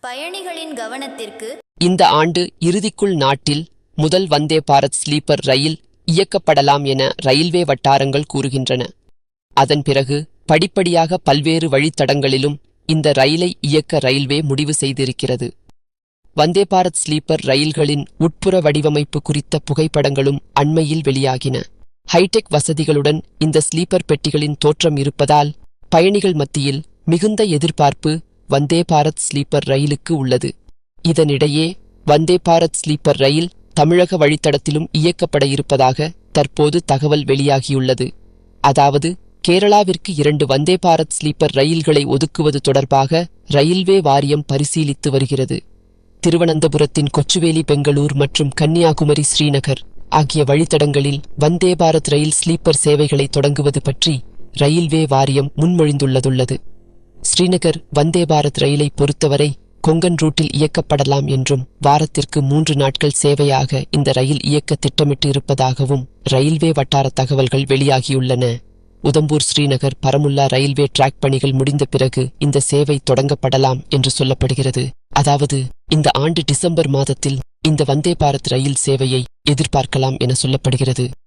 பயணிகளின் கவனத்திற்கு இந்த ஆண்டு இறுதிக்குள் நாட்டில் முதல் வந்தே பாரத் ஸ்லீப்பர் ரயில் இயக்கப்படலாம் என ரயில்வே வட்டாரங்கள் கூறுகின்றன. அதன் பிறகு படிப்படியாக பல்வேறு வழித்தடங்களிலும் இந்த ரயிலை இயக்க ரயில்வே முடிவு செய்திருக்கிறது. வந்தே பாரத் ஸ்லீப்பர் ரயில்களின் உட்புற வடிவமைப்பு குறித்த புகைப்படங்களும் அண்மையில் வெளியாகின. ஹைடெக் வசதிகளுடன் இந்த ஸ்லீப்பர் பெட்டிகளின் தோற்றம் இருப்பதால் பயணிகள் மத்தியில் மிகுந்த எதிர்பார்ப்பு வந்தே பாரத் ஸ்லீப்பர் ரயிலுக்கு உள்ளது. இதனிடையே வந்தே பாரத் ஸ்லீப்பர் ரயில் தமிழக வழித்தடத்திலும் இயக்கப்பட இருப்பதாக தற்போது தகவல் வெளியாகியுள்ளது. அதாவது கேரளாவிற்கு 2 வந்தே பாரத் ஸ்லீப்பர் ரயில்களை ஒதுக்குவது தொடர்பாக ரயில்வே வாரியம் பரிசீலித்து வருகிறது. திருவனந்தபுரத்தின் கொச்சுவேலி, பெங்களூர் மற்றும் கன்னியாகுமரி, ஸ்ரீநகர் ஆகிய வழித்தடங்களில் வந்தே பாரத் ரயில் ஸ்லீப்பர் சேவைகளை தொடங்குவது பற்றி ரயில்வே வாரியம் முன்மொழிந்துள்ளது. ஸ்ரீநகர் வந்தே பாரத் ரயிலை பொறுத்தவரை கொங்கன் ரூட்டில் இயக்கப்படலாம் என்றும் வாரத்திற்கு 3 நாட்கள் சேவையாக இந்த ரயில் இயக்க திட்டமிட்டு இருப்பதாகவும் ரயில்வே வட்டார தகவல்கள் வெளியாகியுள்ளன. உதம்பூர் ஸ்ரீநகர் பரமுல்லா ரயில்வே டிராக் பணிகள் முடிந்த பிறகு இந்த சேவை தொடங்கப்படலாம் என்று சொல்லப்படுகிறது. அதாவது இந்த ஆண்டு டிசம்பர் மாதத்தில் இந்த வந்தே பாரத் ரயில் சேவையை எதிர்பார்க்கலாம் என சொல்லப்படுகிறது.